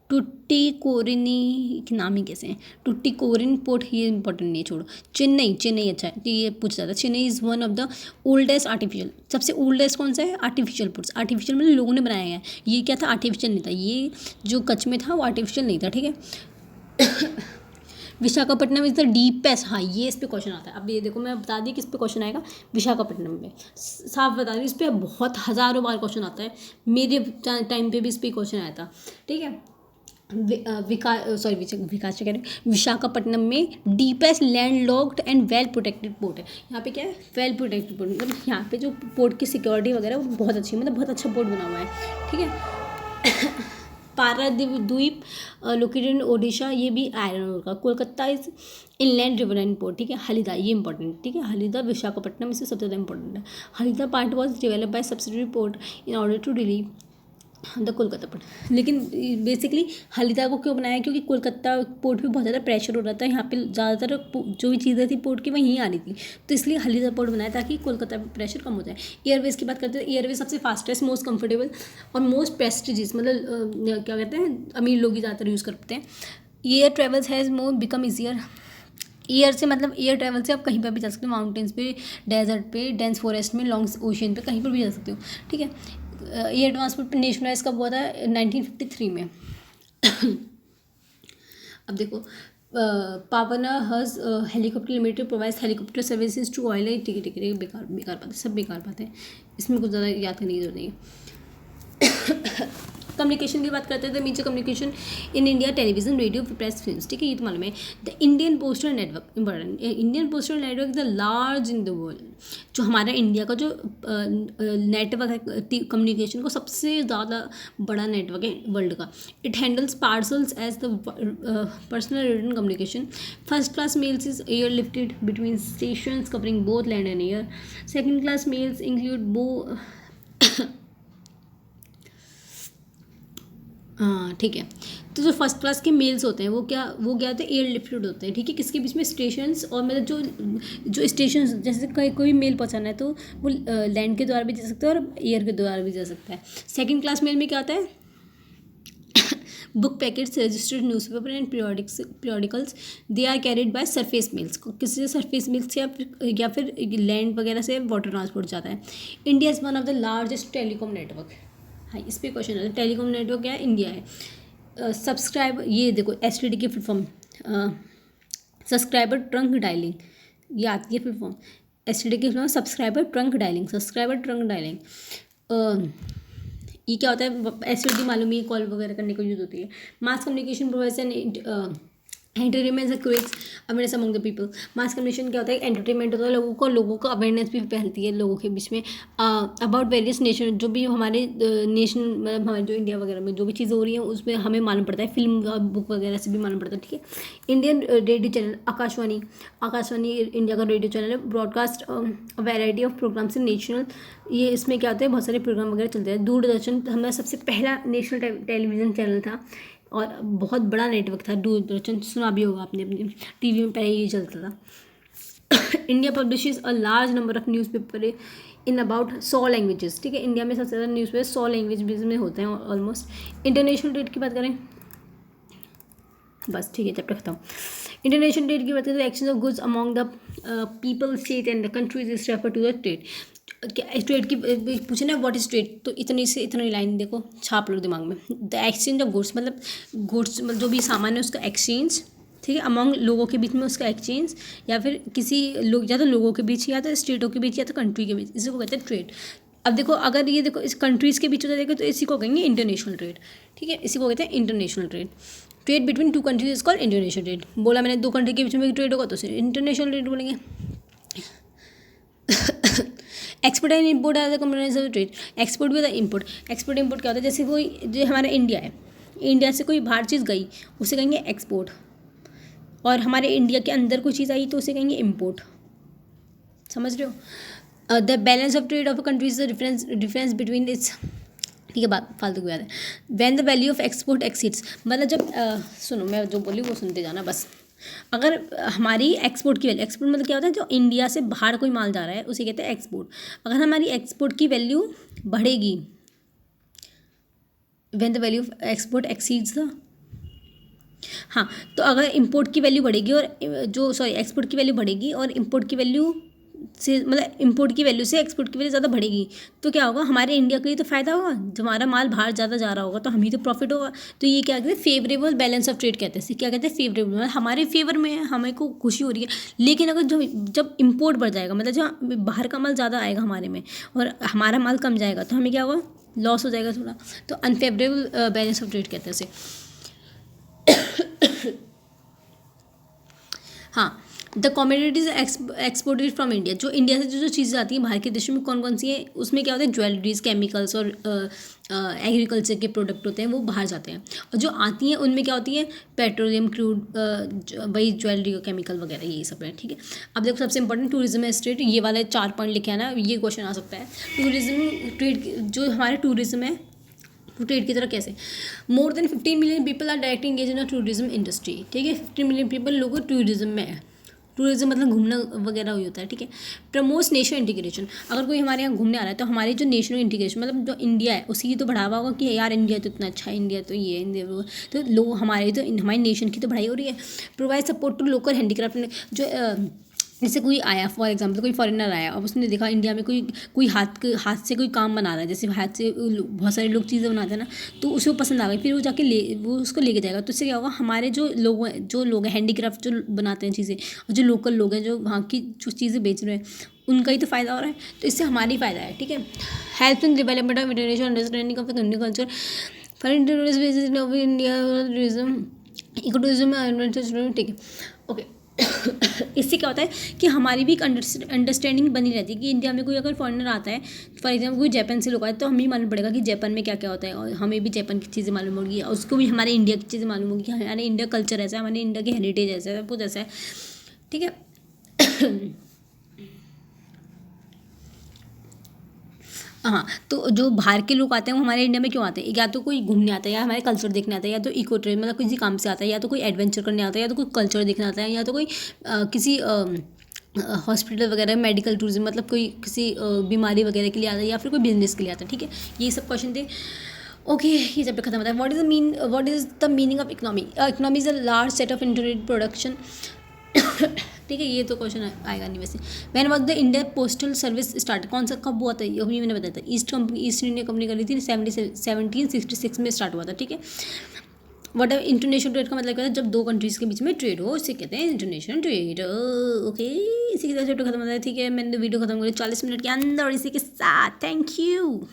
टुट्टी कोरिनी के नाम ही कैसे हैं, टुट्टी कोरिन पोर्ट, ये इंपॉर्टेंट नहीं है, छोड़ो। चेन्नई, चेन्नई अच्छा है, तो ये पूछा जाता है। Chennai is one of the oldest artificial, सबसे ओल्डेस्ट कौन सा है, आर्टिफिशियल पोर्ट्स। आर्टिफिशियल मतलब लोगों ने बनाया है, ये क्या था, आर्टिफिशियल नहीं था, ये जो कच्छ में था वो आर्टिफिशियल नहीं था, ठीक है। विशाखापट्टनम इज द डीपेस्ट, हाँ ये इस पे क्वेश्चन आता है। अब ये देखो मैं बता दी किस पे क्वेश्चन आएगा, विशाखापट्टनम में, साफ बता दी, इस पे बहुत हज़ारों बार क्वेश्चन आता है, मेरे टाइम पे भी इस पे क्वेश्चन आया था, ठीक है। विकास कह रहे, विशाखापट्टनम में deepest land locked and well protected port है। यहाँ पे क्या है, वेल प्रोटेक्टेड पोर्ट, मतलब यहाँ पे जो पोर्ट की सिक्योरिटी वगैरह वो बहुत अच्छी है, मतलब बहुत अच्छा पोर्ट बना हुआ है, ठीक है। पारादीप लोकेटेड इन ओडिशा, ये भी आयरन ओर का। कोलकाता इज इनलैंड रिवरलाइन पोर्ट, ठीक है। हलिदा, ये इंपॉर्टेंट, ठीक है। हलिदा विशाखापट्टनम इससे सबसे ज़्यादा इंपॉर्टेंट है। Haldia port was develop by subsidiary port in order to relieve the Kolkata port. लेकिन बेसिकली हलिदा को क्यों बनाया, क्योंकि कोलकाता पोर्ट पे बहुत ज़्यादा प्रेशर हो रहा था, यहाँ पे ज़्यादातर जो भी चीज़ें थी पोर्ट की वहीं यहीं आ रही थी, तो इसलिए हलिदा पोर्ट बनाया ताकि कोलकाता पे प्रेशर कम हो जाए। एयरवेज की बात करते हैं, एयरवेज सबसे फास्टेस्ट, मोस्ट कंफर्टेबल और मोस्ट प्रेस्टिजियस, मतलब क्या कहते हैं, अमीर लोग ही ज़्यादातर यूज़ करते हैं। Air travels has more become easier, air से मतलब एयर ट्रैवल से आप कहीं पर भी जा सकते हो, माउंटेन्स पे, डेजर्ट पे, डेंस फॉरेस्ट में, लॉन्ग ओशियन पे, कहीं पर भी जा सकते हो, ठीक है। एयर ट्रांसपोर्ट नेशनलाइज कब हुआ था, 1953 में। अब देखो, Pawan Hans helicopter limited provides helicopter services to oil, ticket बेकार बेकार बात है, सब बेकार बात है, इसमें कुछ ज़्यादा याद करने की जरूरत नहीं है। कम्युनिकेशन की बात करते हैं तो means communication in India, television, radio, press, films, ठीक है, ये तो मालूम है। The Indian postal network important, Indian postal network is the large in the world, जो हमारा इंडिया का जो नेटवर्क है कम्युनिकेशन का, सबसे ज़्यादा बड़ा नेटवर्क है वर्ल्ड का। It handles parcels as the personal return communication. First class mails is air lifted between stations covering both land and air. Second class mails include हाँ ठीक है। तो जो फर्स्ट क्लास के मेल्स होते हैं वो क्या होते हैं, एयर लिफ्टेड होते हैं, ठीक है। किसके बीच में, स्टेशंस और मतलब जो स्टेशन, जैसे कोई मेल पहुंचाना है तो वो लैंड के द्वारा भी जा सकता है और एयर के द्वारा भी जा सकता है। सेकंड क्लास मेल में क्या आता है, book packets, registered newspaper and periodicals, they are carried by surface mails, किसी से सरफेस मेल्स या फिर लैंड वगैरह से वाटर ट्रांसपोर्ट जाता है। India is one of the largest telecom network, हाँ इस पर क्वेश्चन आता है, टेलीकॉम नेटवर्क क्या है, इंडिया है। सब्सक्राइबर, ये देखो एसटीडी की full form, subscriber trunk dialling, ये आती है फुल फॉर्म, एसटीडी की full form subscriber trunk dialling, subscriber trunk dialling. ये क्या होता है, एसटीडी मालूम है, कॉल वगैरह करने को यूज़ होती है। Mass communication provides entertainment creates awareness among the people. Mass communication क्या होता है, एंटरटेनमेंट होता है लोगों को अवेयरनेस भी फैलती है लोगों के बीच में अबाउट वेरियस नेशन, जो भी हमारे नेशन, मतलब हमारे जो इंडिया वगैरह में जो भी चीज़ें हो रही हैं उसमें हमें मालूम पड़ता है, फिल्म बुक वगैरह से भी मालूम पड़ता है, ठीक है। Indian radio channel Akashvani India का रेडियो चैनल है, broadcast variety of programmes in national, ये इसमें क्या होता है, बहुत सारे प्रोग्राम वगैरह चलते हैं। दूरदर्शन हमारा सबसे पहला नेशनल टेलीविज़न चैनल था और बहुत बड़ा नेटवर्क था दूरदर्शन, सुना भी होगा आपने, अपने टीवी में पहले ही चलता था। India publishes a large number of newspaper in about 100 languages, ठीक है। इंडिया में सबसे ज़्यादा न्यूज़पेपर 100 लैंग्वेज में होते हैं ऑलमोस्ट। इंटरनेशनल ट्रेड की बात करें, बस ठीक है चैप्टर खत्म। इंटरनेशनल ट्रेड की बात करें तो exchange of goods among the people, state and the countries is refer to the trade. Trade की पूछे ना, व्हाट इज ट्रेड, तो इतनी से इतनी लाइन देखो छाप लो दिमाग में। द एक्सचेंज ऑफ गुड्स मतलब गुड्स, मतलब जो भी सामान है उसका एक्सचेंज, ठीक है, अमॉन्ग लोगों के बीच में उसका एक्सचेंज, या फिर किसी लोग, या तो लोगों के बीच, या तो स्टेटों के बीच, या तो कंट्री के बीच, इसी को कहते हैं ट्रेड। अब देखो अगर ये देखो इस कंट्रीज़ के बीच होता देखो तो इसी को कहेंगे इंटरनेशनल ट्रेड, ठीक है, इसी को कहते हैं international trade. Trade between two countries is called international trade. बोला मैंने, दो कंट्री के बीच में ट्रेड होगा तो उसे इंटरनेशनल ट्रेड बोलेंगे। Export and import as a components of trade. Export भी था, इम्पोर्ट, एक्सपोर्ट इम्पोर्ट क्या होता है, जैसे कोई जो हमारा इंडिया है, इंडिया से कोई बाहर चीज़ गई उसे कहेंगे एक्सपोर्ट, और हमारे इंडिया के अंदर कोई चीज़ आई तो उसे कहेंगे इम्पोर्ट, समझ रहे हो। The balance of trade of a country is the difference between its, ठीक है, बात फालतू की बात है। When the value of export exceeds, मतलब जब सुनो, मैं जो बोली वो सुनते जाना बस। अगर हमारी एक्सपोर्ट की वैल्यू, एक्सपोर्ट मतलब क्या होता है, जो इंडिया से बाहर कोई माल जा रहा है उसे कहते हैं एक्सपोर्ट। अगर हमारी एक्सपोर्ट की वैल्यू बढ़ेगी, when the value of export exceeds the, हाँ, तो अगर इंपोर्ट की वैल्यू बढ़ेगी और जो सॉरी एक्सपोर्ट की वैल्यू बढ़ेगी और इंपोर्ट की वैल्यू से, मतलब इंपोर्ट की वैल्यू से एक्सपोर्ट की वैल्यू ज़्यादा बढ़ेगी, तो क्या होगा, हमारे इंडिया को ही तो फ़ायदा होगा। जब हमारा माल बाहर ज़्यादा जा रहा होगा तो हम ही तो प्रॉफिट होगा। तो ये क्या कहते हैं, फेवरेबल बैलेंस ऑफ ट्रेड कहते हैं। क्या कहते हैं, फेवरेबल, मतलब हमारे फेवर में है, हमें को खुशी हो रही है। लेकिन अगर जब इंपोर्ट बढ़ जाएगा, मतलब जब बाहर का माल ज़्यादा आएगा हमारे में और हमारा माल कम जाएगा, तो हमें क्या होगा, लॉस हो जाएगा थोड़ा। तो अनफेवरेबल बैलेंस ऑफ ट्रेड कहते हैं उसे। हाँ, the commodities exported from India, जो इंडिया से जो चीज़ें आती हैं बाहर के देशों में कौन कौन सी हैं, उसमें क्या होता है, ज्वेलरीज, केमिकल्स और एग्रीकल्चर के प्रोडक्ट होते हैं, वो बाहर जाते हैं। और जो आती हैं उनमें क्या होती है, पेट्रोलियम, क्रूड, वही ज्वेलरी, केमिकल वगैरह, यही सब है, ठीक है। अब देखो सबसे इंपॉर्टेंट, टूरिज्म है स्टेट, ये वाले 4 पॉइंट लिखे आना, ये क्वेश्चन आ सकता है। टूरिज्म, ट्रेड, जो हमारे टूरिज्म है ट्रेड की तरह कैसे, more than 15 million people are directly engage in a tourism industry, ठीक है। 15 मिलियन पीपल लोग टूरिज्म में है। टूरिज्म मतलब घूमना वगैरह हुई होता है, ठीक है। प्रमोट्स नेशनल इंटीग्रेशन, अगर कोई हमारे यहाँ घूमने आ रहा है तो हमारी जो नेशनल इंटीग्रेशन, मतलब जो इंडिया है उसी की तो बढ़ावा होगा कि यार इंडिया तो इतना अच्छा है, इंडिया तो ये इंडिया वो, तो लोग हमारे तो हमारी नेशन की तो बढ़ाई हो रही है। Provide support to local handicraft, जो जैसे कोई आया, फॉर एग्जांपल कोई फॉरेनर आया, अब उसने देखा इंडिया में कोई हाथ से कोई काम बना रहा है, जैसे हाथ से बहुत सारे लोग चीज़ें बनाते हैं ना, तो उसे वो पसंद आ गई, फिर वो जाके वो उसको लेके जाएगा। तो इससे क्या होगा, हमारे जो लोग हैं हैंडीक्राफ्ट जो बनाते हैं चीज़ें, और जो लोकल लोग हैं जो वहाँ की जो चीज़ें बेच रहे हैं, उनका ही तो फ़ायदा हो रहा है। तो इससे हमारी फ़ायदा है, ठीक है। Help in development of international understanding of the culture for India tourism, eco tourism, ठीक है, ओके। इससे क्या होता है कि हमारी भी एक अंडरस्टैंडिंग बनी रहती है कि इंडिया में कोई अगर फॉरेनर आता है, फॉर एग्जाम्पल कोई जापान से लोग आए, तो हमें मालूम पड़ेगा कि जापान में क्या क्या होता है, और हमें भी जापान की चीज़ें मालूम होगी, और उसको भी हमारे इंडिया की चीज़ें मालूम होगी कि हमारे इंडिया कल्चर ऐसा है, हमारे इंडिया की हेरिटेज ऐसा है, सब कुछ ऐसा है, ठीक है। हाँ, तो जो बाहर के लोग आते हैं वो हमारे इंडिया में क्यों आते हैं, या तो कोई घूमने आता है, या हमारे कल्चर देखने आता है, या तो इको टूरिज्म मतलब किसी काम से आता है, या तो कोई एडवेंचर करने आता है, या तो कोई कल्चर देखने आता है, या तो कोई किसी हॉस्पिटल वगैरह, मेडिकल टूरिज्म मतलब कोई किसी बीमारी वगैरह के लिए आता है, या फिर कोई बिजनेस के लिए आता है, ठीक है। ये सब क्वेश्चन थे, ओके। ये चैप्टर खत्म होता है। What is the meaning of economy, economy is a large set of internet production, ठीक है। ये तो क्वेश्चन आएगा नहीं वैसे। When was the India postal service start, कौन सा कब हुआ था, ये भी मैंने बताया था। ईस्ट इंडिया कंपनी करी थी 1766 में स्टार्ट हुआ था, ठीक है। वट एवर इंटरनेशनल ट्रेड का मतलब क्या है, जब दो कंट्रीज़ के बीच में ट्रेड हो, इसे कहते हैं इंटरनेशनल ट्रेड, ओके। इसी के साथ चैप्टर खत्म होता है, ठीक है। मैंने वीडियो खत्म करी 40 मिनट के अंदर, इसी के साथ थैंक यू।